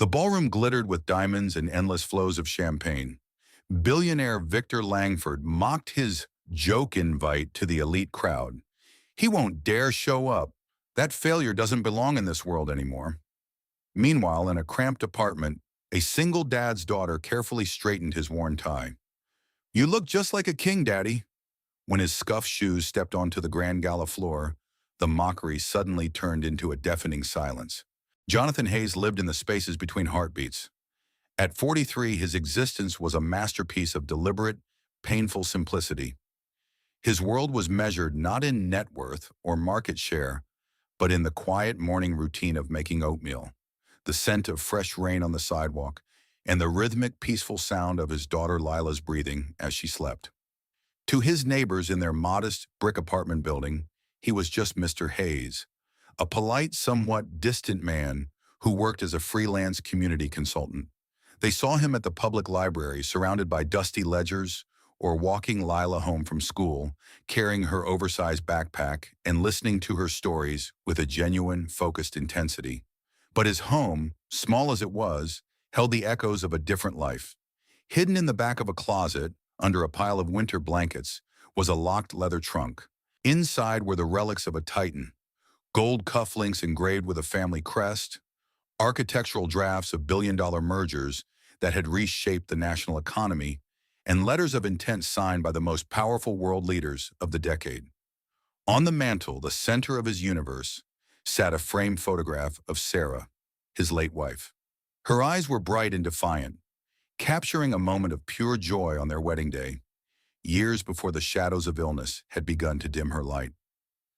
The ballroom glittered with diamonds and endless flows of champagne. Billionaire Victor Langford mocked his joke invite to the elite crowd. He won't dare show up. That failure doesn't belong in this world anymore. Meanwhile, in a cramped apartment, a single dad's daughter carefully straightened his worn tie. "You look just like a king, Daddy." When his scuffed shoes stepped onto the grand gala floor, the mockery suddenly turned into a deafening silence. Jonathan Hayes lived in the spaces between heartbeats. At 43, his existence was a masterpiece of deliberate, painful simplicity. His world was measured not in net worth or market share, but in the quiet morning routine of making oatmeal, the scent of fresh rain on the sidewalk, and the rhythmic, peaceful sound of his daughter Lila's breathing as she slept. To his neighbors in their modest brick apartment building, he was just Mr. Hayes, a polite, somewhat distant man who worked as a freelance community consultant. They saw him at the public library surrounded by dusty ledgers, or walking Lila home from school, carrying her oversized backpack and listening to her stories with a genuine, focused intensity. But his home, small as it was, held the echoes of a different life. Hidden in the back of a closet, under a pile of winter blankets, was a locked leather trunk. Inside were the relics of a titan: gold cufflinks engraved with a family crest, architectural drafts of billion-dollar mergers that had reshaped the national economy, and letters of intent signed by the most powerful world leaders of the decade. On the mantel, the center of his universe, sat a framed photograph of Sarah, his late wife. Her eyes were bright and defiant, capturing a moment of pure joy on their wedding day, years before the shadows of illness had begun to dim her light.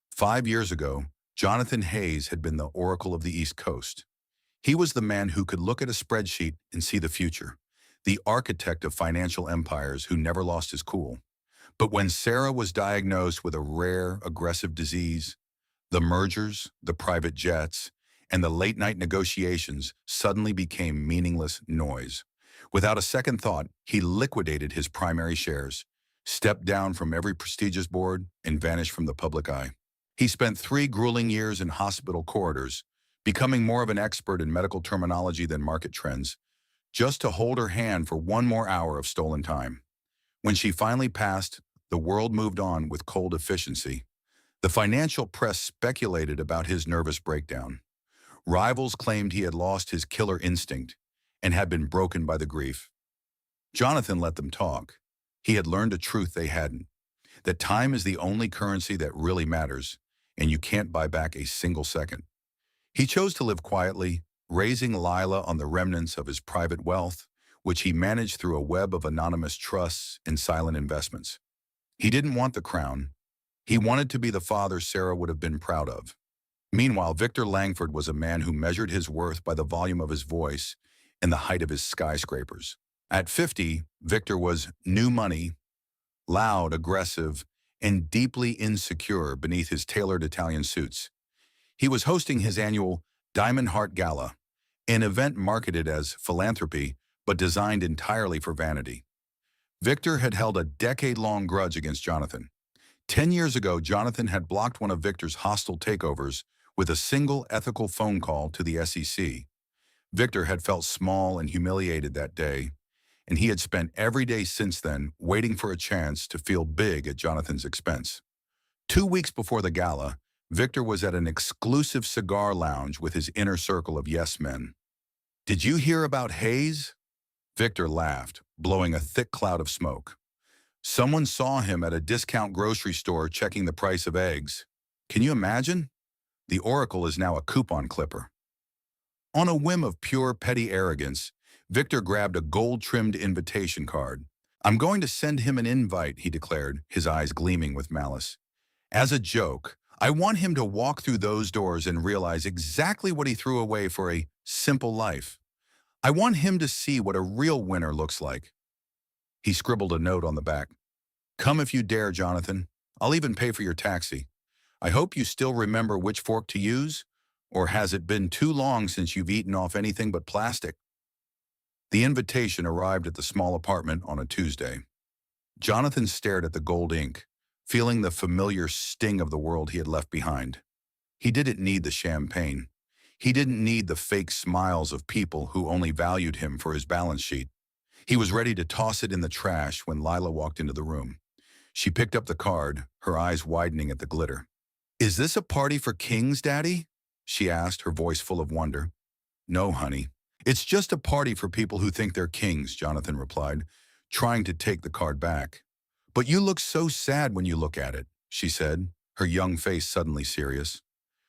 5 years ago, Jonathan Hayes had been the oracle of the East Coast. He was the man who could look at a spreadsheet and see the future, the architect of financial empires who never lost his cool. But when Sarah was diagnosed with a rare, aggressive disease, the mergers, the private jets, and the late-night negotiations suddenly became meaningless noise. Without a second thought, he liquidated his primary shares, stepped down from every prestigious board, and vanished from the public eye. He spent 3 grueling years in hospital corridors, becoming more of an expert in medical terminology than market trends, just to hold her hand for one more hour of stolen time. When she finally passed, the world moved on with cold efficiency. The financial press speculated about his nervous breakdown. Rivals claimed he had lost his killer instinct and had been broken by the grief. Jonathan let them talk. He had learned a truth they hadn't: that time is the only currency that really matters, and you can't buy back a single second. He chose to live quietly, raising Lila on the remnants of his private wealth, which he managed through a web of anonymous trusts and silent investments. He didn't want the crown. He wanted to be the father Sarah would have been proud of. Meanwhile, Victor Langford was a man who measured his worth by the volume of his voice and the height of his skyscrapers. At 50, Victor was new money, loud, aggressive, and deeply insecure beneath his tailored Italian suits. He was hosting his annual Diamond Heart Gala, an event marketed as philanthropy but designed entirely for vanity. Victor had held a decade-long grudge against Jonathan. 10 years ago, Jonathan had blocked one of Victor's hostile takeovers with a single ethical phone call to the SEC. Victor had felt small and humiliated that day, and he had spent every day since then waiting for a chance to feel big at Jonathan's expense. 2 weeks before the gala, Victor was at an exclusive cigar lounge with his inner circle of yes men. "Did you hear about Hayes?" Victor laughed, blowing a thick cloud of smoke. "Someone saw him at a discount grocery store checking the price of eggs. Can you imagine? The Oracle is now a coupon clipper." On a whim of pure petty arrogance, Victor grabbed a gold-trimmed invitation card. "I'm going to send him an invite," he declared, his eyes gleaming with malice. "As a joke, I want him to walk through those doors and realize exactly what he threw away for a simple life. I want him to see what a real winner looks like." He scribbled a note on the back. "Come if you dare, Jonathan. I'll even pay for your taxi. I hope you still remember which fork to use, or has it been too long since you've eaten off anything but plastic?" The invitation arrived at the small apartment on a Tuesday. Jonathan stared at the gold ink, feeling the familiar sting of the world he had left behind. He didn't need the champagne. He didn't need the fake smiles of people who only valued him for his balance sheet. He was ready to toss it in the trash when Lila walked into the room. She picked up the card, her eyes widening at the glitter. "Is this a party for kings, Daddy?" she asked, her voice full of wonder. "No, honey. It's just a party for people who think they're kings," Jonathan replied, trying to take the card back. "But you look so sad when you look at it," she said, her young face suddenly serious.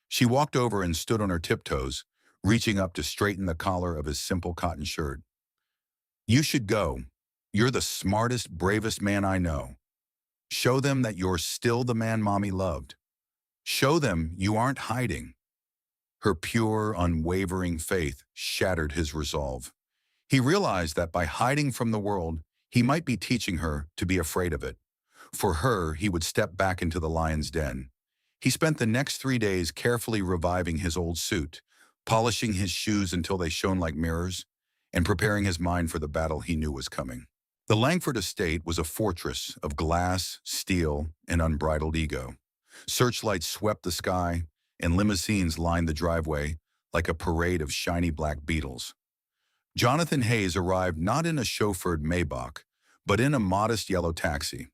She walked over and stood on her tiptoes, reaching up to straighten the collar of his simple cotton shirt. "You should go. You're the smartest, bravest man I know. Show them that you're still the man Mommy loved. Show them you aren't hiding." Her pure, unwavering faith shattered his resolve. He realized that by hiding from the world, he might be teaching her to be afraid of it. For her, he would step back into the lion's den. He spent the next 3 days carefully reviving his old suit, polishing his shoes until they shone like mirrors, and preparing his mind for the battle he knew was coming. The Langford estate was a fortress of glass, steel, and unbridled ego. Searchlights swept the sky, and limousines lined the driveway like a parade of shiny black beetles. Jonathan Hayes arrived not in a chauffeured Maybach, but in a modest yellow taxi.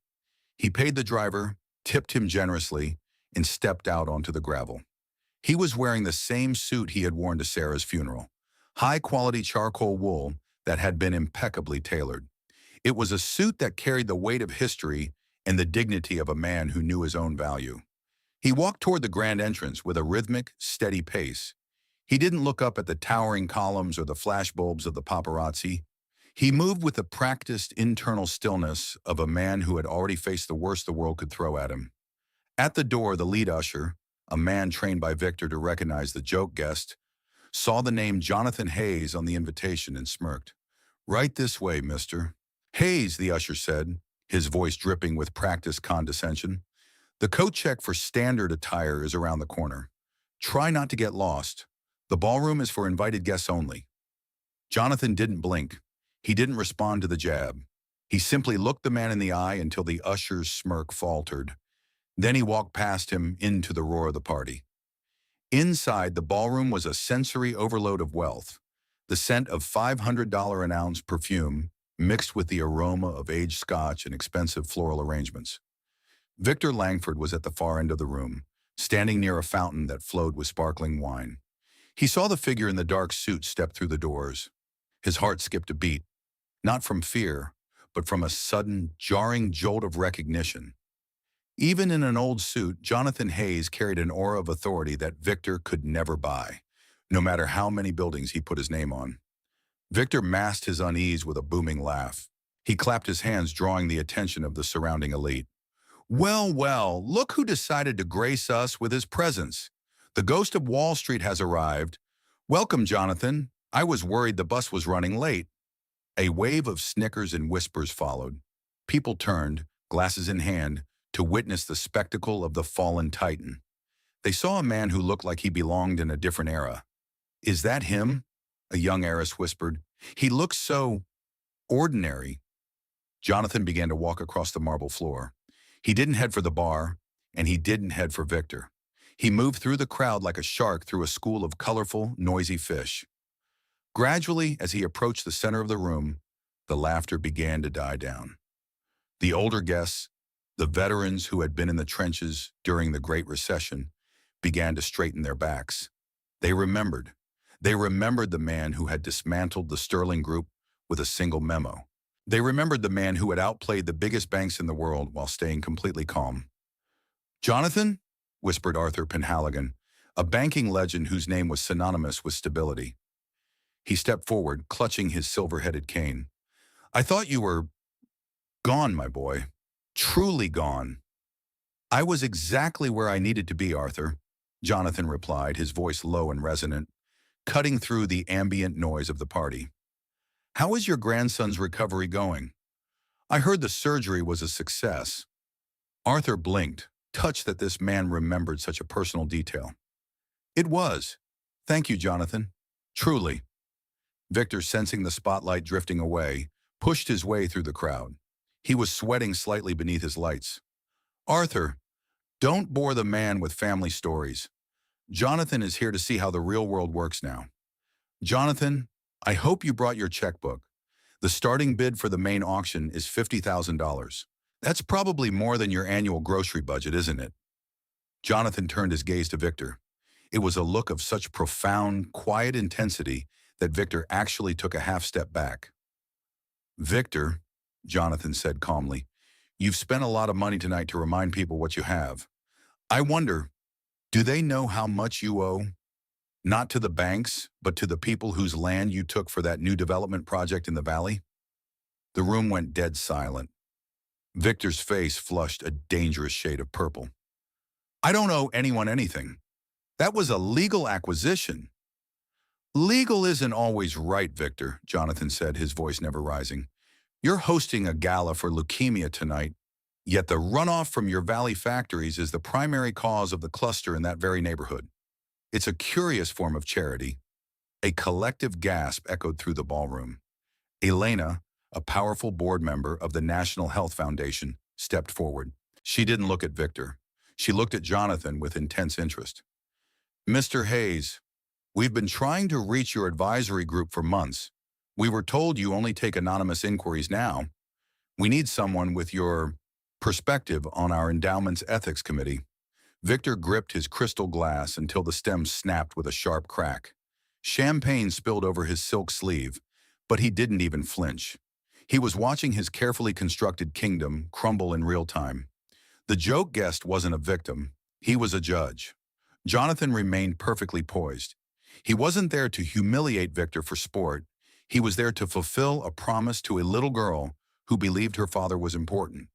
He paid the driver, tipped him generously, and stepped out onto the gravel. He was wearing the same suit he had worn to Sarah's funeral, high-quality charcoal wool that had been impeccably tailored. It was a suit that carried the weight of history and the dignity of a man who knew his own value. He walked toward the grand entrance with a rhythmic, steady pace. He didn't look up at the towering columns or the flashbulbs of the paparazzi. He moved with the practiced internal stillness of a man who had already faced the worst the world could throw at him. At the door, the lead usher, a man trained by Victor to recognize the joke guest, saw the name Jonathan Hayes on the invitation and smirked. "Right this way, mister." "Hayes," the usher said, his voice dripping with practiced condescension. "The coat check for standard attire is around the corner. Try not to get lost. The ballroom is for invited guests only." Jonathan didn't blink. He didn't respond to the jab. He simply looked the man in the eye until the usher's smirk faltered. Then he walked past him into the roar of the party. Inside, the ballroom was a sensory overload of wealth. The scent of $500 an ounce perfume mixed with the aroma of aged scotch and expensive floral arrangements. Victor Langford was at the far end of the room, standing near a fountain that flowed with sparkling wine. He saw the figure in the dark suit step through the doors. His heart skipped a beat, not from fear, but from a sudden, jarring jolt of recognition. Even in an old suit, Jonathan Hayes carried an aura of authority that Victor could never buy, no matter how many buildings he put his name on. Victor masked his unease with a booming laugh. He clapped his hands, drawing the attention of the surrounding elite. "Well, well, look who decided to grace us with his presence. The ghost of Wall Street has arrived. Welcome, Jonathan. I was worried the bus was running late." A wave of snickers and whispers followed. People turned, glasses in hand, to witness the spectacle of the fallen titan. They saw a man who looked like he belonged in a different era. "Is that him?" a young heiress whispered. "He looks so ordinary." Jonathan began to walk across the marble floor. He didn't head for the bar, and he didn't head for Victor. He moved through the crowd like a shark through a school of colorful, noisy fish. Gradually, as he approached the center of the room, the laughter began to die down. The older guests, the veterans who had been in the trenches during the Great Recession, began to straighten their backs. They remembered. They remembered the man who had dismantled the Sterling Group with a single memo. They remembered the man who had outplayed the biggest banks in the world while staying completely calm. "Jonathan?" whispered Arthur Penhaligon, a banking legend whose name was synonymous with stability. He stepped forward, clutching his silver-headed cane. "I thought you were gone, my boy. Truly gone." "I was exactly where I needed to be, Arthur," Jonathan replied, his voice low and resonant, cutting through the ambient noise of the party. "How is your grandson's recovery going? I heard the surgery was a success." Arthur blinked, touched that this man remembered such a personal detail. "It was. Thank you, Jonathan. Truly." Victor, sensing the spotlight drifting away, pushed his way through the crowd. He was sweating slightly beneath his lights. "Arthur, don't bore the man with family stories. Jonathan is here to see how the real world works now. Jonathan, I hope you brought your checkbook. The starting bid for the main auction is $50,000. That's probably more than your annual grocery budget, isn't it? Jonathan turned his gaze to Victor. It was a look of such profound, quiet intensity that Victor actually took a half step back. Victor, Jonathan said calmly, you've spent a lot of money tonight to remind people what you have. I wonder, do they know how much you owe? Not to the banks, but to the people whose land you took for that new development project in the valley? The room went dead silent. Victor's face flushed a dangerous shade of purple. I don't owe anyone anything. That was a legal acquisition. Legal isn't always right, Victor, Jonathan said, his voice never rising. You're hosting a gala for leukemia tonight, yet the runoff from your valley factories is the primary cause of the cluster in that very neighborhood. It's a curious form of charity. A collective gasp echoed through the ballroom. Elena, a powerful board member of the National Health Foundation, stepped forward. She didn't look at Victor. She looked at Jonathan with intense interest. Mr. Hayes, we've been trying to reach your advisory group for months. We were told you only take anonymous inquiries now. We need someone with your perspective on our endowment's ethics committee. Victor gripped his crystal glass until the stem snapped with a sharp crack. Champagne spilled over his silk sleeve, but he didn't even flinch. He was watching his carefully constructed kingdom crumble in real time. The joke guest wasn't a victim. He was a judge. Jonathan remained perfectly poised. He wasn't there to humiliate Victor for sport. He was there to fulfill a promise to a little girl who believed her father was important.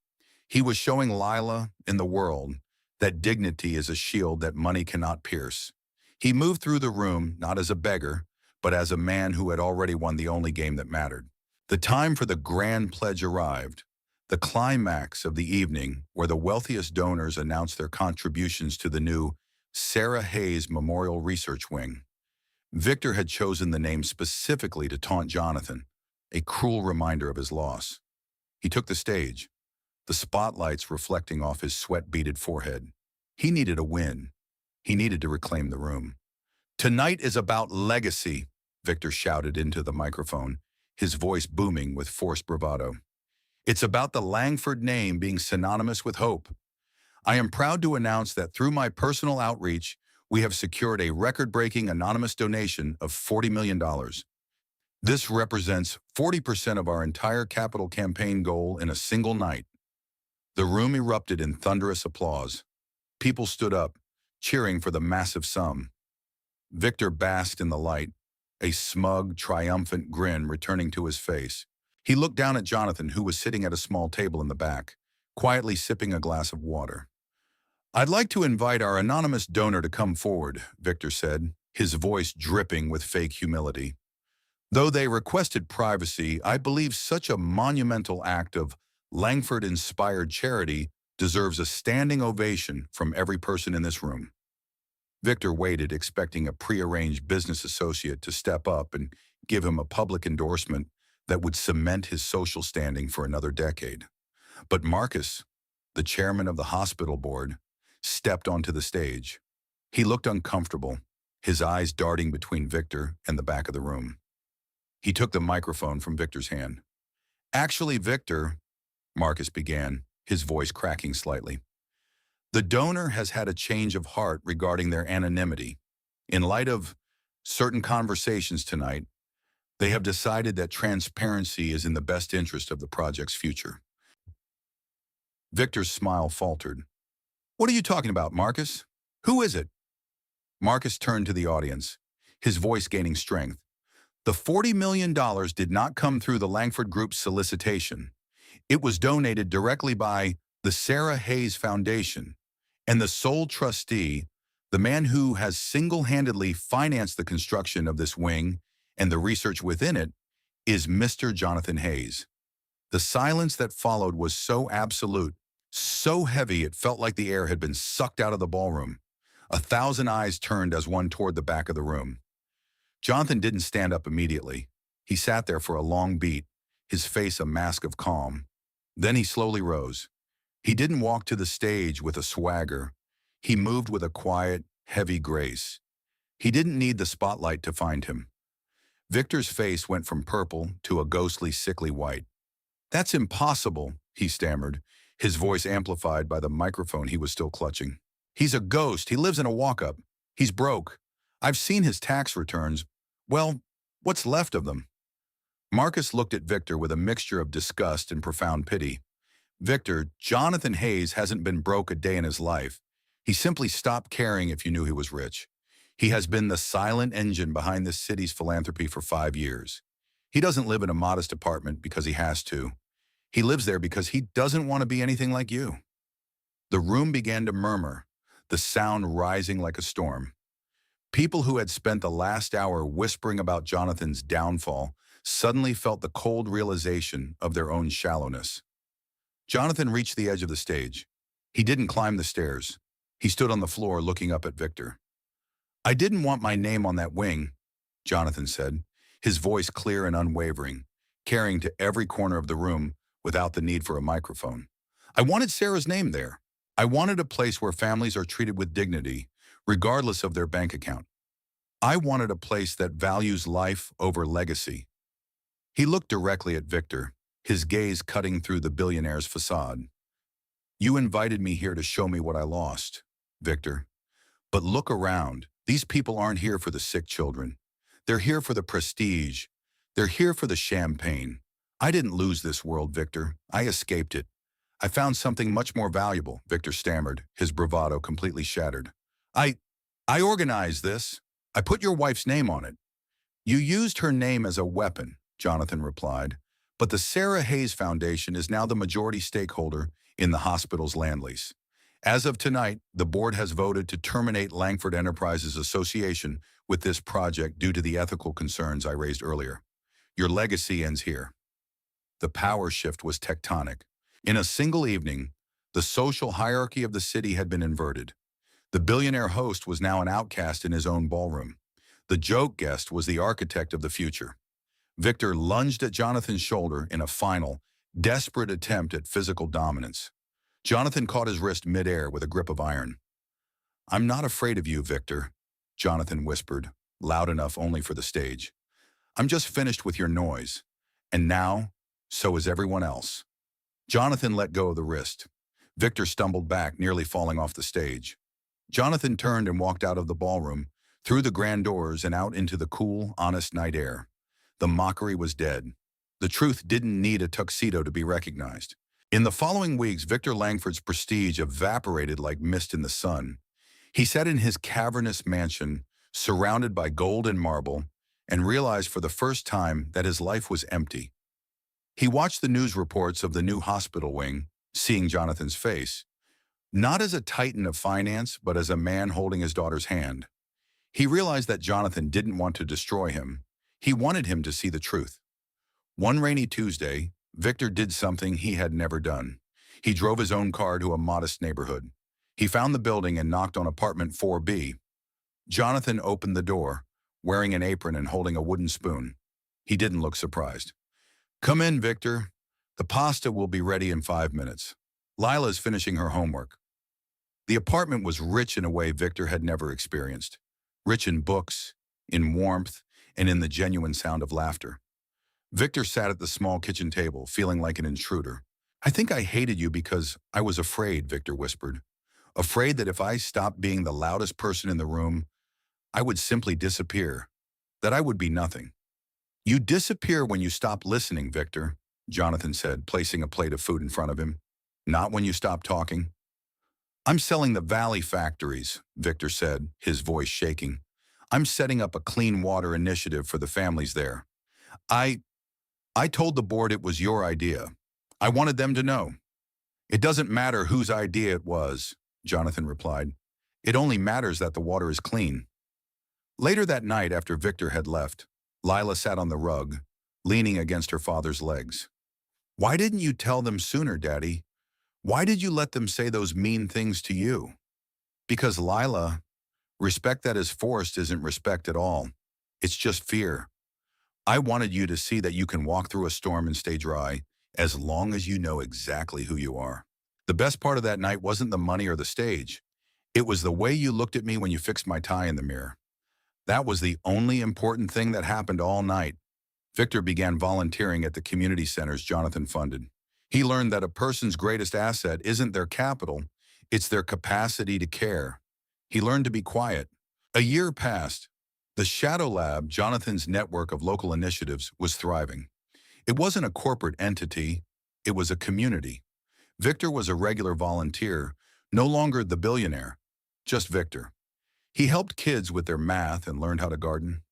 He was showing Lila in the world that dignity is a shield that money cannot pierce. He moved through the room not as a beggar, but as a man who had already won the only game that mattered. The time for the grand pledge arrived, the climax of the evening where the wealthiest donors announced their contributions to the new Sarah Hayes Memorial Research Wing. Victor had chosen the name specifically to taunt Jonathan, a cruel reminder of his loss. He took the stage, the spotlights reflecting off his sweat-beaded forehead. He needed a win. He needed to reclaim the room. Tonight is about legacy, Victor shouted into the microphone, his voice booming with forced bravado. It's about the Langford name being synonymous with hope. I am proud to announce that through my personal outreach, we have secured a record-breaking anonymous donation of $40 million. This represents 40% of our entire capital campaign goal in a single night. The room erupted in thunderous applause. People stood up, cheering for the massive sum. Victor basked in the light, a smug, triumphant grin returning to his face. He looked down at Jonathan, who was sitting at a small table in the back, quietly sipping a glass of water. I'd like to invite our anonymous donor to come forward, Victor said, his voice dripping with fake humility. Though they requested privacy, I believe such a monumental act of Langford-inspired charity deserves a standing ovation from every person in this room. Victor waited, expecting a prearranged business associate to step up and give him a public endorsement that would cement his social standing for another decade. But Marcus, the chairman of the hospital board, stepped onto the stage. He looked uncomfortable, his eyes darting between Victor and the back of the room. He took the microphone from Victor's hand. Actually, Victor, Marcus began, his voice cracking slightly. The donor has had a change of heart regarding their anonymity. In light of certain conversations tonight, they have decided that transparency is in the best interest of the project's future. Victor's smile faltered. What are you talking about, Marcus? Who is it? Marcus turned to the audience, his voice gaining strength. The $40 million did not come through the Langford Group's solicitation. It was donated directly by the Sarah Hayes Foundation, and the sole trustee, the man who has single-handedly financed the construction of this wing and the research within it, is Mr. Jonathan Hayes. The silence that followed was so absolute, so heavy it felt like the air had been sucked out of the ballroom. 1,000 eyes turned as one toward the back of the room. Jonathan didn't stand up immediately. He sat there for a long beat, his face a mask of calm. Then he slowly rose. He didn't walk to the stage with a swagger. He moved with a quiet, heavy grace. He didn't need the spotlight to find him. Victor's face went from purple to a ghostly, sickly white. "That's impossible," he stammered, his voice amplified by the microphone he was still clutching. "He's a ghost. He lives in a walk-up. He's broke. I've seen his tax returns. Well, what's left of them?" Marcus looked at Victor with a mixture of disgust and profound pity. "Victor, Jonathan Hayes hasn't been broke a day in his life. He simply stopped caring if you knew he was rich. He has been the silent engine behind this city's philanthropy for 5 years. He doesn't live in a modest apartment because he has to. He lives there because he doesn't want to be anything like you." The room began to murmur, the sound rising like a storm. People who had spent the last hour whispering about Jonathan's downfall suddenly felt the cold realization of their own shallowness. Jonathan reached the edge of the stage. He didn't climb the stairs. He stood on the floor looking up at Victor. "I didn't want my name on that wing," Jonathan said, his voice clear and unwavering, carrying to every corner of the room without the need for a microphone. "I wanted Sarah's name there. I wanted a place where families are treated with dignity, regardless of their bank account. I wanted a place that values life over legacy." He looked directly at Victor, his gaze cutting through the billionaire's facade. "You invited me here to show me what I lost, Victor. But look around. These people aren't here for the sick children. They're here for the prestige. They're here for the champagne. I didn't lose this world, Victor. I escaped it. I found something much more valuable," Victor stammered, his bravado completely shattered. I, I organized this. I put your wife's name on it." "You used her name as a weapon," Jonathan replied, "but the Sarah Hayes Foundation is now the majority stakeholder in the hospital's land lease. As of tonight, the board has voted to terminate Langford Enterprises association with this project due to the ethical concerns I raised earlier. Your legacy ends here." The power shift was tectonic. In a single evening, the social hierarchy of the city had been inverted. The billionaire host was now an outcast in his own ballroom. The joke guest was the architect of the future. Victor lunged at Jonathan's shoulder in a final, desperate attempt at physical dominance. Jonathan caught his wrist midair with a grip of iron. "I'm not afraid of you, Victor," Jonathan whispered, loud enough only for the stage. "I'm just finished with your noise. And now, so is everyone else." Jonathan let go of the wrist. Victor stumbled back, nearly falling off the stage. Jonathan turned and walked out of the ballroom, through the grand doors and out into the cool, honest night air. The mockery was dead. The truth didn't need a tuxedo to be recognized. In the following weeks, Victor Langford's prestige evaporated like mist in the sun. He sat in his cavernous mansion, surrounded by gold and marble, and realized for the first time that his life was empty. He watched the news reports of the new hospital wing, seeing Jonathan's face, not as a titan of finance, but as a man holding his daughter's hand. He realized that Jonathan didn't want to destroy him. He wanted him to see the truth. One rainy Tuesday, Victor did something he had never done. He drove his own car to a modest neighborhood. He found the building and knocked on apartment 4B. Jonathan opened the door, wearing an apron and holding a wooden spoon. He didn't look surprised. "Come in, Victor. The pasta will be ready in 5 minutes. Lila's finishing her homework." The apartment was rich in a way Victor had never experienced. Rich in books, in warmth, and in the genuine sound of laughter. Victor sat at the small kitchen table, feeling like an intruder. "I think I hated you because I was afraid," Victor whispered. "Afraid that if I stopped being the loudest person in the room, I would simply disappear, that I would be nothing." "You disappear when you stop listening, Victor," Jonathan said, placing a plate of food in front of him. "Not when you stop talking." "I'm selling the Valley factories," Victor said, his voice shaking. "I'm setting up a clean water initiative for the families there. I told the board it was your idea. I wanted them to know." "It doesn't matter whose idea it was," Jonathan replied. "It only matters that the water is clean." Later that night, after Victor had left, Lila sat on the rug, leaning against her father's legs. "Why didn't you tell them sooner, Daddy? Why did you let them say those mean things to you?" "Because, Lila, respect that is forced isn't respect at all. It's just fear. I wanted you to see that you can walk through a storm and stay dry, as long as you know exactly who you are." The best part of that night wasn't the money or the stage. It was the way you looked at me when you fixed my tie in the mirror. That was the only important thing that happened all night. Victor began volunteering at the community centers Jonathan funded. He learned that a person's greatest asset isn't their capital, it's their capacity to care. He learned to be quiet. A year passed. The Shadow Lab, Jonathan's network of local initiatives, was thriving. It wasn't a corporate entity, it was a community. Victor was a regular volunteer, no longer the billionaire, just Victor. He helped kids with their math and learned how to garden.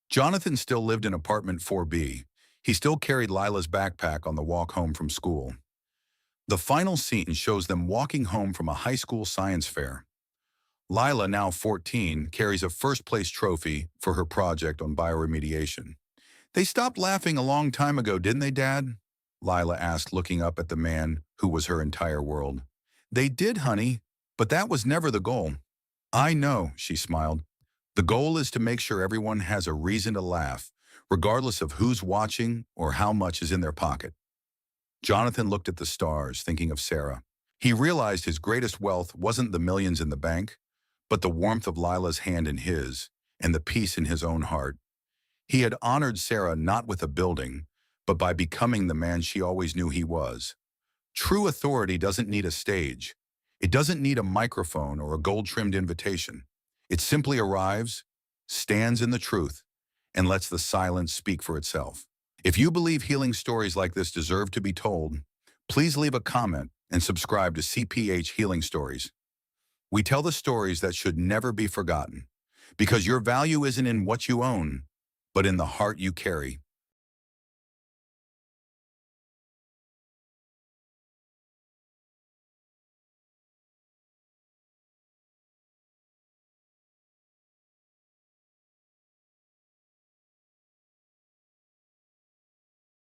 Jonathan still lived in apartment 4B. He still carried Lila's backpack on the walk home from school. The final scene shows them walking home from a high school science fair. Lila, now 14, carries a first-place trophy for her project on bioremediation. "They stopped laughing a long time ago, didn't they, Dad?" Lila asked, looking up at the man who was her entire world. "They did, honey, but that was never the goal." "I know," she smiled. "The goal is to make sure everyone has a reason to laugh, regardless of who's watching or how much is in their pocket." Jonathan looked at the stars, thinking of Sarah. He realized his greatest wealth wasn't the millions in the bank, but the warmth of Lila's hand in his and the peace in his own heart. He had honored Sarah not with a building, but by becoming the man she always knew he was. True authority doesn't need a stage. It doesn't need a microphone or a gold-trimmed invitation. It simply arrives, stands in the truth, and lets the silence speak for itself. If you believe healing stories like this deserve to be told, please leave a comment and subscribe to CPH Healing Stories. We tell the stories that should never be forgotten, because your value isn't in what you own, but in the heart you carry.